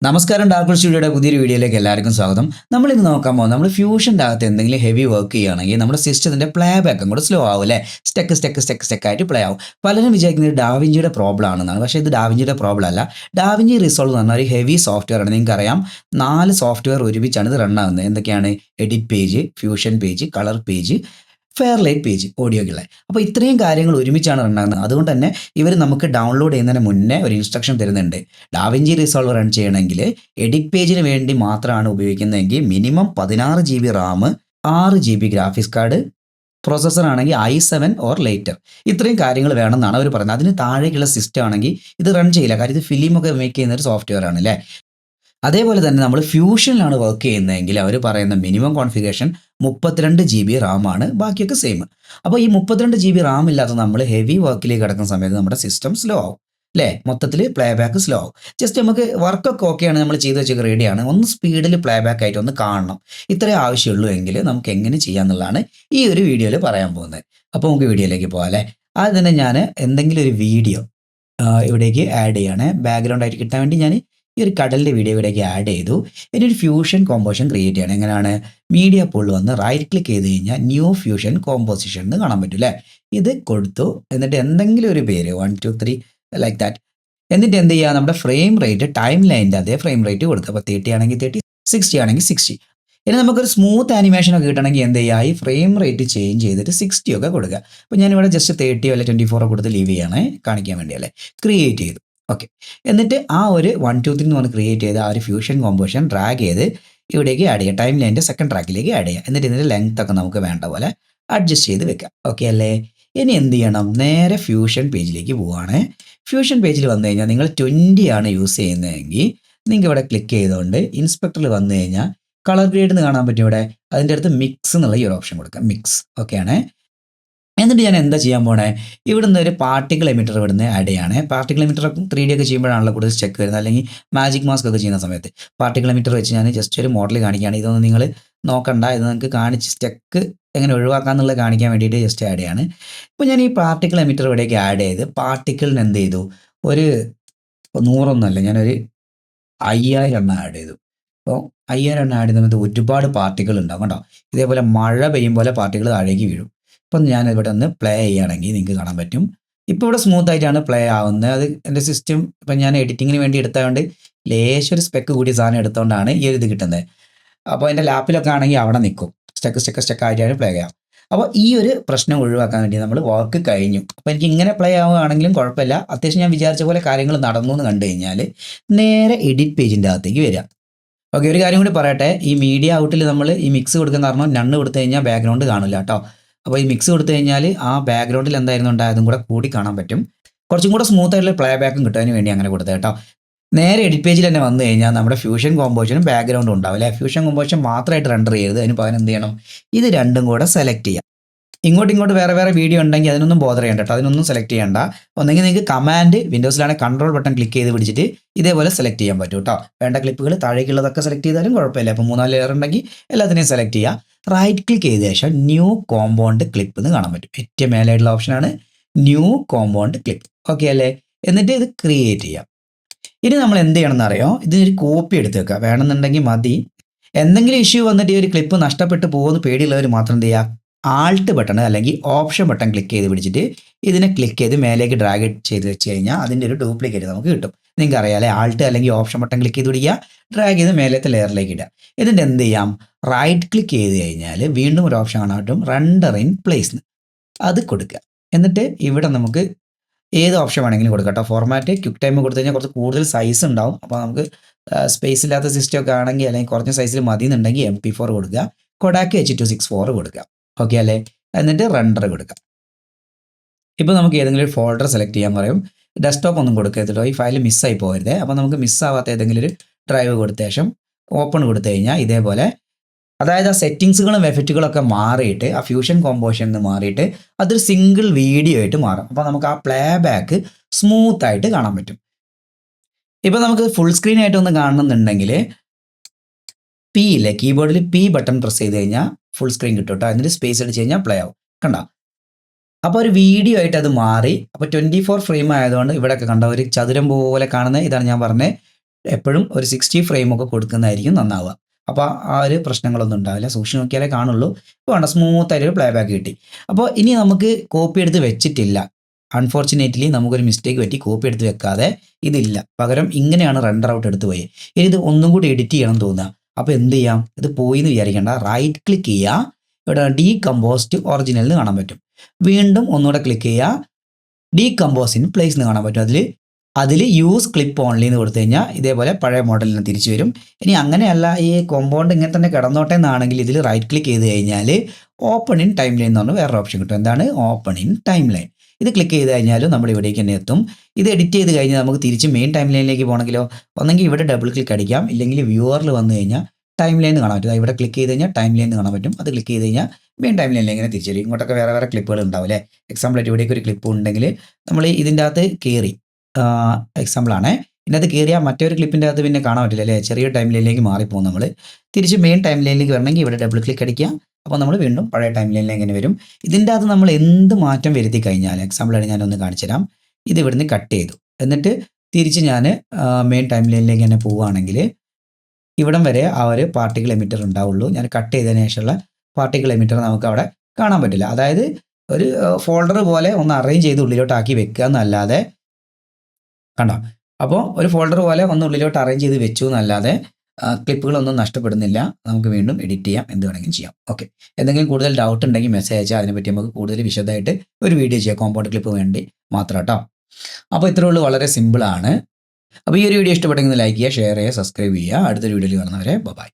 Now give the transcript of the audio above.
നമസ്കാരം ഡാർക്ക് സ്റ്റുഡിയോയുടെ പുതിയൊരു വീഡിയോയിലേക്ക് എല്ലാവർക്കും സ്വാഗതം. നമ്മളിന്ന് നോക്കാൻ പോകുന്നത് നമ്മൾ ഫ്യൂഷൻ്റെ അകത്ത് എന്തെങ്കിലും ഹെവി വർക്ക് ചെയ്യുകയാണെങ്കിൽ നമ്മുടെ സിസ്റ്റത്തിൻ്റെ പ്ലേ ബാക്കും കൂടെ സ്ലോ ആവും അല്ലേ? സ്റ്റക്ക് ആയിട്ട് പ്ലേ ആവും. പലരും വിചാരിക്കുന്നത് ഡാവിഞ്ചിയുടെ പ്രോബ്ലം ആണെന്നാണ്. പക്ഷേ ഇത് ഡാവിഞ്ചിയുടെ പ്രോബ്ലം അല്ല. ഡാവിഞ്ചി റിസോൾവ് എന്ന് പറഞ്ഞാൽ ഒരു ഹെവി സോഫ്റ്റ്വെയർ ആണ്. നിങ്ങൾക്കറിയാം 4 സോഫ്റ്റ്വെയർ ഒരുമിച്ചാണ് ഇത് റൺ ആകുന്നത്. എന്തൊക്കെയാണ്? Edit page, fusion page, colour page, Fairlight page, ഓഡിയോക്കുള്ള. അപ്പോൾ ഇത്രയും കാര്യങ്ങൾ ഒരുമിച്ചാണ് റൺ ആകുന്നത്. അതുകൊണ്ട് തന്നെ ഇവർ നമുക്ക് ഡൗൺലോഡ് ചെയ്യുന്നതിന് മുന്നേ ഒരു ഇൻസ്ട്രക്ഷൻ തരുന്നുണ്ട്. ഡാവിഞ്ചി റിസോൾവ് റൺ ചെയ്യണമെങ്കിൽ എഡിറ്റ് പേജിന് വേണ്ടി മാത്രമാണ് ഉപയോഗിക്കുന്നതെങ്കിൽ minimum 16 GB Ram, 6 GB graphics card, processor ആണെങ്കിൽ i7 ഓർ ലേറ്റർ. ഇത്രയും കാര്യങ്ങൾ വേണമെന്നാണ് അവർ പറയുന്നത്. അതിന് താഴേക്കുള്ള സിസ്റ്റം ആണെങ്കിൽ ഇത് റൺ ചെയ്യില്ല. കാര്യം ഇത് ഫിലിമൊക്കെ മേക്ക് ചെയ്യുന്ന ഒരു സോഫ്റ്റ്വെയർ ആണ് അല്ലേ? അതേപോലെ തന്നെ നമ്മൾ ഫ്യൂഷനിലാണ് വർക്ക് ചെയ്യുന്നതെങ്കിൽ അവർ പറയുന്ന മിനിമം കോൺഫിഗറേഷൻ 32 GB റാമാണ്. ബാക്കിയൊക്കെ സെയിം. അപ്പോൾ ഈ 32 GB റാം ഇല്ലാത്ത നമ്മൾ ഹെവി വർക്കിലേക്ക് കിടക്കുന്ന സമയത്ത് നമ്മുടെ സിസ്റ്റം സ്ലോ ആവും അല്ലേ? മൊത്തത്തിൽ പ്ലേ ബാക്ക് സ്ലോ ആവും. ജസ്റ്റ് നമുക്ക് വർക്കൊക്കെ ഓക്കെയാണ്, നമ്മൾ ചെയ്ത് വെച്ചൊക്കെ റെഡിയാണ്, ഒന്ന് സ്പീഡിൽ പ്ലേ ബാക്ക് ആയിട്ട് ഒന്ന് കാണണം. ഇത്രേ ആവശ്യമുള്ളൂ എങ്കിൽ നമുക്ക് എങ്ങനെ ചെയ്യാമെന്നുള്ളതാണ് ഈ ഒരു വീഡിയോയിൽ പറയാൻ പോകുന്നത്. അപ്പോൾ നമുക്ക് വീഡിയോയിലേക്ക് പോകാം അല്ലേ? ആദ്യം തന്നെ ഞാൻ എന്തെങ്കിലും ഒരു വീഡിയോ ഇവിടേക്ക് ആഡ് ചെയ്യാണ്. ബാക്ക്ഗ്രൗണ്ട് ആയിട്ട് കിട്ടാൻ വേണ്ടി ഞാൻ ഈ ഒരു കടലിൻ്റെ വീഡിയോ ഇവിടേക്ക് ആഡ് ചെയ്തു. ഇനി ഒരു ഫ്യൂഷൻ കോമ്പോസിഷൻ ക്രിയേറ്റ് ചെയ്യണം. എങ്ങനെയാണ്? മീഡിയ പൂളിൽ വന്ന് റൈറ്റ് ക്ലിക്ക് ചെയ്ത് കഴിഞ്ഞാൽ ന്യൂ ഫ്യൂഷൻ കോമ്പോസിഷൻ എന്ന് കാണാൻ പറ്റും അല്ലേ? ഇത് കൊടുത്തു. എന്നിട്ട് എന്തെങ്കിലും ഒരു പേര് 1 2 3 ലൈക്ക് ദാറ്റ്. എന്നിട്ട് എന്ത് ചെയ്യുക? നമ്മുടെ ഫ്രെയിം റേറ്റ് ടൈം ലൈനിൻ്റെ അതേ ഫ്രെയിം റേറ്റ് കൊടുക്കുക. അപ്പോൾ 30 ആണെങ്കിൽ 30, 60 ആണെങ്കിൽ 60. ഇനി നമുക്കൊരു സ്മൂത്ത് ആനിമേഷനൊക്കെ കിട്ടണമെങ്കിൽ എന്ത് ചെയ്യുക? ഈ ഫ്രെയിം റേറ്റ് ചേഞ്ച് ചെയ്തിട്ട് 60 ഒക്കെ കൊടുക്കുക. അപ്പോൾ ഞാനിവിടെ ജസ്റ്റ് 30 അല്ലെ 24 കൊടുത്ത് ലീവ് ചെയ്യണേ, കാണിക്കാൻ വേണ്ടിയല്ലേ. ക്രിയേറ്റ് ചെയ്തു. ഓക്കെ. എന്നിട്ട് ആ ഒരു 1 2 3 എന്ന് പറഞ്ഞ് ക്രിയേറ്റ് ചെയ്ത് ആ ഒരു ഫ്യൂഷൻ കോമ്പോസിഷൻ ഡ്രാഗ് ചെയ്ത് ഇവിടേക്ക് ആഡ് ചെയ്യുക. ടൈം ലൈനിൻ്റെ സെക്കൻഡ് ട്രാക്കിലേക്ക് ആഡ് ചെയ്യുക. എന്നിട്ട് ഇതിൻ്റെ ലെങ്ത് ഒക്കെ നമുക്ക് വേണ്ട പോലെ അഡ്ജസ്റ്റ് ചെയ്ത് വെക്കാം. ഓക്കെ അല്ലേ? ഇനി എന്ത് ചെയ്യണം? നേരെ ഫ്യൂഷൻ പേജിലേക്ക് പോവുകയാണ്. ഫ്യൂഷൻ പേജിൽ വന്നു കഴിഞ്ഞാൽ നിങ്ങൾ 20 ആണ് യൂസ് ചെയ്യുന്നതെങ്കിൽ നിങ്ങൾക്ക് ഇവിടെ ക്ലിക്ക് ചെയ്തുകൊണ്ട് ഇൻസ്പെക്ടറിൽ വന്നു കഴിഞ്ഞാൽ കളർ ഗ്രേഡ് എന്ന് കാണാൻ പറ്റും. ഇവിടെ അതിൻ്റെ അടുത്ത് മിക്സ് എന്നുള്ള ഈ ഒരു ഓപ്ഷൻ കൊടുക്കാം. മിക്സ് ഓക്കെയാണ്. എന്നിട്ട് ഞാൻ എന്താ ചെയ്യാൻ പോണേ? ഇവിടുന്ന് ഒരു പാർട്ടിക്കിൾ എമിറ്റർ ഇവിടുന്ന് ആഡ് ചെയ്യാണ്. പാർട്ടിക്കിൾ എമിറ്റർ 3D ഒക്കെ ചെയ്യുമ്പോഴാണല്ലോ കൂടുതൽ ചെക്ക് വരുന്നത്, അല്ലെങ്കിൽ മാജിക് മാസ്ക് ഒക്കെ ചെയ്യുന്ന സമയത്ത്. പാർട്ടിക്കിൾ എമിറ്റർ വെച്ച് ഞാൻ ജസ്റ്റ് ഒരു മോഡൽ കാണിക്കുകയാണ്. ഇതൊന്നും നിങ്ങൾ നോക്കണ്ട, ഇത് നിങ്ങൾക്ക് കാണിച്ച് സ്റ്റെക്ക് എങ്ങനെ ഒഴിവാക്കാമെന്നുള്ളത് കാണിക്കാൻ വേണ്ടിയിട്ട് ജസ്റ്റ് ആഡ് ചെയ്യാണ്. ഇപ്പോൾ ഞാൻ ഈ പാർട്ടിക്കിൾ എമിറ്റർ ഇവിടേക്ക് ആഡ് ചെയ്ത് പാർട്ടിക്കിളിന് എന്ത് ചെയ്തു? ഒരു 100 ഒന്നുമല്ല, ഞാനൊരു 5000 എണ്ണം ആഡ് ചെയ്തു. അപ്പോൾ 5000 എണ്ണം ആഡ് ചെയ്യുന്ന സമയത്ത് ഒരുപാട് പാർട്ടിക്കിൾ ഉണ്ടാകും കേട്ടോ. ഇതേപോലെ മഴ പെയ്യും പോലെ പാർട്ടിക്കിൾ താഴേക്ക് വീഴും. ഇപ്പം ഞാൻ ഇവിടെ ഒന്ന് പ്ലേ ചെയ്യുകയാണെങ്കിൽ നിങ്ങൾക്ക് കാണാൻ പറ്റും. ഇപ്പോൾ ഇവിടെ സ്മൂത്ത് ആയിട്ടാണ് പ്ലേ ആവുന്നത്. അത് എൻ്റെ സിസ്റ്റം ഇപ്പം ഞാൻ എഡിറ്റിങ്ങിന് വേണ്ടി എടുത്തതുകൊണ്ട് ലേശം ഒരു സ്പെക്ക് കൂടിയ സാധനം എടുത്തുകൊണ്ടാണ് ഈ ഒരു ഇത് കിട്ടുന്നത്. അപ്പോൾ എൻ്റെ ലാപ്പിലൊക്കെ ആണെങ്കിൽ അവിടെ നിൽക്കും, സ്റ്റക്ക് ആയിട്ടാണ് പ്ലേ ചെയ്യാം. അപ്പോൾ ഈ ഒരു പ്രശ്നം ഒഴിവാക്കാൻ വേണ്ടി നമ്മൾ വർക്ക് കഴിഞ്ഞു. അപ്പോൾ എനിക്ക് ഇങ്ങനെ പ്ലേ ആവുകയാണെങ്കിലും കുഴപ്പമില്ല. അത്യാവശ്യം ഞാൻ വിചാരിച്ച പോലെ കാര്യങ്ങൾ നടന്നു എന്ന് കണ്ടു കഴിഞ്ഞാൽ നേരെ എഡിറ്റ് പേജിൻ്റെ അകത്തേക്ക് വരിക. ഓക്കെ, ഒരു കാര്യം കൂടി പറയട്ടെ. ഈ മീഡിയ ഔട്ടിൽ നമ്മൾ ഈ മിക്സ് കൊടുക്കുന്ന കാരണം നണ്ണ് കൊടുത്തു കഴിഞ്ഞാൽ ബാക്ക്ഗ്രൗണ്ട് കാണില്ല കേട്ടോ. അപ്പോൾ ഈ മിക്സ് കൊടുത്തു കഴിഞ്ഞാൽ ആ ബാക്ക്ഗ്രൗണ്ടിൽ എന്തായിരുന്നു ഉണ്ടായതും കൂടെ കൂടി കാണാൻ പറ്റും. കുറച്ചും കൂടെ സ്മൂത്ത് ആയിട്ടുള്ള പ്ലേ ബാക്കും കിട്ടാൻ വേണ്ടി അങ്ങനെ കൊടുത്തത് കേട്ടോ. നേരെ എഡിറ്റ് പേജിൽ തന്നെ വന്നു കഴിഞ്ഞാൽ നമ്മുടെ ഫ്യൂഷൻ കോമ്പോസിഷനും ബാക്ക്ഗ്രൗണ്ടും ഉണ്ടാവും അല്ലേ? ഫ്യൂഷൻ കോമ്പോസിഷൻ മാത്രമായിട്ട് റെൻഡർ ചെയ്യരുത്. അതിന് പകരം എന്ത് ചെയ്യണം? ഇത് രണ്ടും കൂടെ സെലക്ട് ചെയ്യാം. ഇങ്ങോട്ട് വേറെ വീഡിയോ ഉണ്ടെങ്കിൽ അതിനൊന്നും ബോധർ ചെയ്യണ്ട കേട്ടോ. അതിനൊന്നും സെലക്ട് ചെയ്യണ്ട. ഒന്നെങ്കിൽ നിങ്ങൾക്ക് കമാൻഡ് വിൻഡോസിലാണെങ്കിൽ കൺട്രോൾ ബട്ടൺ ക്ലിക്ക് ചെയ്ത് പിടിച്ചിട്ട് ഇതേപോലെ സെലക്ട് ചെയ്യാൻ പറ്റും കേട്ടോ. വേണ്ട ക്ലിപ്പുകൾ താഴേക്കുള്ളതൊക്കെ സെലക്ട് ചെയ്താലും കുഴപ്പമില്ല. അപ്പോൾ 3-4 ലെയർ ഉണ്ടെങ്കിൽ എല്ലാത്തിനെയും സെലക്ട് ചെയ്യുക. റൈറ്റ് ക്ലിക്ക് ചെയ്ത ശേഷം ന്യൂ കോമ്പൗണ്ട് ക്ലിപ്പ് എന്ന് കാണാൻ പറ്റും. ഏറ്റവും മേലായിട്ടുള്ള ഓപ്ഷനാണ് ന്യൂ കോമ്പൗണ്ട് ക്ലിപ്പ്. ഓക്കെ അല്ലേ? എന്നിട്ട് ഇത് ക്രിയേറ്റ് ചെയ്യാം. ഇനി നമ്മൾ എന്ത് ചെയ്യണമെന്ന് അറിയോ? ഇതിനൊരു കോപ്പി എടുത്ത് വെക്കുക. വേണമെന്നുണ്ടെങ്കിൽ മതി. എന്തെങ്കിലും ഇഷ്യൂ വന്നിട്ട് ഈ ഒരു ക്ലിപ്പ് നഷ്ടപ്പെട്ട് പോകുമെന്ന് പേടിയുള്ളവർ മാത്രം എന്ത് ചെയ്യുക? ആൾട്ട് ബട്ടൺ അല്ലെങ്കിൽ ഓപ്ഷൻ ബട്ടൺ ക്ലിക്ക് ചെയ്ത് പിടിച്ചിട്ട് ഇതിനെ ക്ലിക്ക് ചെയ്ത് മേലേക്ക് ഡ്രാഗ് ചെയ്ത് വെച്ച് കഴിഞ്ഞാൽ അതിൻ്റെ ഒരു ഡ്യൂപ്ലിക്കേറ്റ് നമുക്ക് കിട്ടും. നിങ്ങൾക്ക് അറിയാമല്ലേ? ആൾട്ട് അല്ലെങ്കിൽ ഓപ്ഷൻ ബട്ടൺ ക്ലിക്ക് ചെയ്ത് പിടിക്കുക, ഡ്രാഗ് ചെയ്ത് മേലത്തെ ലെയറിലേക്ക് ഇടുക. എന്നിട്ട് എന്ത് ചെയ്യാം? റൈറ്റ് ക്ലിക്ക് ചെയ്ത് കഴിഞ്ഞാൽ വീണ്ടും ഒരു ഓപ്ഷൻ കാണാൻ പറ്റും, റെൻഡർ ഇൻ പ്ലേസ്. അത് കൊടുക്കുക. എന്നിട്ട് ഇവിടെ നമുക്ക് ഏത് ഓപ്ഷൻ വേണമെങ്കിലും കൊടുക്കാം കേട്ടോ. ഫോർമാറ്റ് ക്വിക്ക് ടൈം കൊടുത്തു കഴിഞ്ഞാൽ കുറച്ച് കൂടുതൽ സൈസ് ഉണ്ടാവും. അപ്പോൾ നമുക്ക് സ്പേസ് ഇല്ലാത്ത സിസ്റ്റം ഒക്കെ ആണെങ്കിൽ അല്ലെങ്കിൽ കുറഞ്ഞ സൈസിൽ മതി എന്നുണ്ടെങ്കിൽ MP4 കൊടുക്കുക, കൊഡാക്ക് H.264 കൊടുക്കുക. ഓക്കെ അല്ലേ? എന്നിട്ട് റെൻഡർ കൊടുക്കുക. ഇപ്പോൾ നമുക്ക് ഏതെങ്കിലും ഒരു ഫോൾഡർ സെലക്ട് ചെയ്യാൻ പറയും. ഡെസ്ക്ടോപ്പ് ഒന്നും കൊടുക്കരുതല്ലോ, ഈ ഫയൽ മിസ്സായി പോകരുത്. അപ്പോൾ നമുക്ക് മിസ്സാവാത്ത ഏതെങ്കിലും ഒരു ഡ്രൈവ് കൊടുത്ത ശേഷം ഓപ്പൺ കൊടുത്തു കഴിഞ്ഞാൽ ഇതേപോലെ, അതായത് ആ സെറ്റിങ്സുകളും എഫക്റ്റുകളൊക്കെ മാറിയിട്ട് ആ ഫ്യൂഷൻ കോമ്പോസിഷൻ എന്ന് മാറിയിട്ട് അതൊരു സിംഗിൾ വീഡിയോ ആയിട്ട് മാറും. അപ്പോൾ നമുക്ക് ആ പ്ലേ ബാക്ക് സ്മൂത്ത് ആയിട്ട് കാണാൻ പറ്റും. ഇപ്പോൾ നമുക്ക് ഫുൾ സ്ക്രീൻ ആയിട്ടൊന്ന് കാണണമെന്നുണ്ടെങ്കിൽ പി ഇല്ലേ, കീബോർഡിൽ പി ബട്ടൺ പ്രസ് ചെയ്ത് കഴിഞ്ഞാൽ ഫുൾ സ്ക്രീൻ കിട്ടും കേട്ടോ. എന്നിട്ട് സ്പേസ് അടിച്ച് കഴിഞ്ഞാൽ പ്ലേ ആവും. കണ്ടോ? അപ്പോൾ ഒരു വീഡിയോ ആയിട്ട് അത് മാറി. അപ്പോൾ 24 ഫ്രെയിം ആയതുകൊണ്ട് ഇവിടെയൊക്കെ കണ്ട ഒരു ചതുരം പോലെ കാണുന്ന ഇതാണ് ഞാൻ പറഞ്ഞത് എപ്പോഴും ഒരു 60 ഫ്രെയിമൊക്കെ കൊടുക്കുന്നതായിരിക്കും നന്നാവുക. അപ്പോൾ ആ ഒരു പ്രശ്നങ്ങളൊന്നും ഉണ്ടാവില്ല. സൂക്ഷിച്ച് നോക്കിയാലേ കാണുള്ളൂ. വേണ്ട, സ്മൂത്തായിട്ടൊരു പ്ലേ ബാക്ക് കിട്ടി. അപ്പോൾ ഇനി നമുക്ക് കോപ്പി എടുത്ത് വെച്ചിട്ടില്ല. അൺഫോർച്ചുനേറ്റ്ലി നമുക്കൊരു മിസ്റ്റേക്ക് പറ്റി, കോപ്പി എടുത്ത് വെക്കാതെ ഇതില്ല. പകരം ഇങ്ങനെയാണ് റെൻഡർ ഔട്ട് എടുത്ത് പോയി. ഇനി ഇത് ഒന്നും കൂടി എഡിറ്റ് ചെയ്യണം തോന്നുക. അപ്പോൾ എന്ത് ചെയ്യാം? ഇത് പോയി എന്ന് വിചാരിക്കേണ്ട, റൈറ്റ് ക്ലിക്ക് ചെയ്യുക. ഇവിടെ ഡീകമ്പോസ്റ്റ് ഒറിജിനൽ എന്ന് കാണാൻ പറ്റും. വീണ്ടും ഒന്നുകൂടെ ക്ലിക്ക് ചെയ്യുക, ഡീകമ്പോസ് ഇൻ പ്ലേസ് എന്ന് കാണാൻ പറ്റും. അതിൽ യൂസ് ക്ലിപ്പ് ഓൺലി എന്ന് കൊടുത്തു കഴിഞ്ഞാൽ ഇതേപോലെ പഴയ മോഡലിന് തിരിച്ചു വരും. ഇനി അങ്ങനെയല്ല, ഈ കോമ്പൗണ്ട് ഇങ്ങനെ തന്നെ കിടന്നോട്ടെ എന്നാണെങ്കിൽ ഇതിൽ റൈറ്റ് ക്ലിക്ക് ചെയ്ത് കഴിഞ്ഞാൽ ഓപ്പൺ ഇൻ ടൈം ലൈൻ എന്ന് പറഞ്ഞാൽ വേറൊരു ഓപ്ഷൻ കിട്ടും. എന്താണ്? Open in time line. ഇത് ക്ലിക്ക് ചെയ്ത് കഴിഞ്ഞാലും നമ്മൾ ഇവിടേക്ക് തന്നെ എത്തും. ഇത് എഡിറ്റ് ചെയ്ത് കഴിഞ്ഞാൽ നമുക്ക് തിരിച്ച് മെയിൻ ടൈം ലൈനിലേക്ക് പോകണമെങ്കിലോ ഒന്നെങ്കിൽ ഇവിടെ ഡബിൾ ക്ലിക്ക് അടിക്കാം, ഇല്ലെങ്കിൽ വ്യൂവറിൽ വന്നു കഴിഞ്ഞാൽ ടൈം ലൈൻ കാണാൻ പറ്റും. ഇവിടെ ക്ലിക്ക് ചെയ്ത് കഴിഞ്ഞാൽ ടൈം ലൈൻ കാണാൻ പറ്റും. അത് ക്ലിക്ക് ചെയ്ത് കഴിഞ്ഞാൽ മെയിൻ ടൈം ലൈനിൽ ഇങ്ങനെ തിരിച്ചു വരും. ഇങ്ങോട്ടൊക്കെ വേറെ വേറെ ക്ലിപ്പുകൾ ഉണ്ടാവും അല്ലേ. എക്സാമ്പിളായിട്ട് ഇവിടേക്ക് ഒരു ക്ലിപ്പ് ഉണ്ടെങ്കിൽ നമ്മൾ ഇതിൻ്റെ അകത്ത് കയറി, എക്സാമ്പിളാണ്, ഇതിനകത്ത് കയറിയാൽ മറ്റൊരു ക്ലിപ്പിൻ്റെ അകത്ത് പിന്നെ കാണാൻ പറ്റില്ല അല്ലേ. ചെറിയ ടൈം ലൈനിലേക്ക് മാറിപ്പോകും. നമ്മൾ തിരിച്ച് മെയിൻ ടൈം ലൈനിലേക്ക് വരണമെങ്കിൽ ഇവിടെ ഡബിൾ ക്ലിക്ക് അടിക്കുക. അപ്പോൾ നമ്മൾ വീണ്ടും പഴയ ടൈം ലൈനിലേക്ക് ഇങ്ങനെ വരും. ഇതിൻ്റെ അകത്ത് നമ്മൾ എന്ത് മാറ്റം വരുത്തി കഴിഞ്ഞാൽ, എക്സാമ്പിളായിട്ട് ഞാനൊന്ന് കാണിച്ചു തരാം. ഇത് ഇവിടുന്ന് കട്ട് ചെയ്തു, എന്നിട്ട് തിരിച്ച് ഞാൻ മെയിൻ ടൈം ലൈനിലേക്ക് തന്നെ പോവുകയാണെങ്കിൽ ഇവിടം വരെ ആ ഒരു പാർട്ടിക്കിൾ എമിറ്റർ ഉണ്ടാവുള്ളൂ. ഞാൻ കട്ട് ചെയ്തതിന് ശേഷമുള്ള പാർട്ടിക്കിൾ എമിറ്റർ നമുക്ക് അവിടെ കാണാൻ പറ്റില്ല. അതായത് ഒരു ഫോൾഡർ പോലെ ഒന്ന് അറേഞ്ച് ചെയ്ത് ഉള്ളിലോട്ടാക്കി വെക്കുക എന്നല്ലാതെ, കണ്ടോ? അപ്പോൾ ഒരു ഫോൾഡർ പോലെ ഒന്ന് ഉള്ളിലോട്ട് അറേഞ്ച് ചെയ്ത് വെച്ചു എന്നല്ലാതെ ക്ലിപ്പുകളൊന്നും നഷ്ടപ്പെടുന്നില്ല. നമുക്ക് വീണ്ടും എഡിറ്റ് ചെയ്യാം, എന്ത് വേണമെങ്കിലും ചെയ്യാം. ഓക്കെ, എന്തെങ്കിലും കൂടുതൽ ഡൗട്ട് ഉണ്ടെങ്കിൽ മെസ്സേജ് അയച്ചാൽ അതിനെപ്പറ്റി നമുക്ക് കൂടുതൽ വിശദമായിട്ട് ഒരു വീഡിയോ ചെയ്യാം, കോമ്പൗണ്ട് ക്ലിപ്പ് വേണ്ടി മാത്രം കേട്ടോ. അപ്പോൾ ഇത്രയേ ഉള്ളൂ, വളരെ സിമ്പിളാണ്. അപ്പോൾ ഈ ഒരു വീഡിയോ ഇഷ്ടപ്പെട്ടെങ്കിൽ ലൈക്ക് ചെയ്യുക, ഷെയർ ചെയ്യുക, സബ്സ്ക്രൈബ് ചെയ്യുക. അടുത്തൊരു വീഡിയോയിൽ കാണുന്നവരെ ബൈ.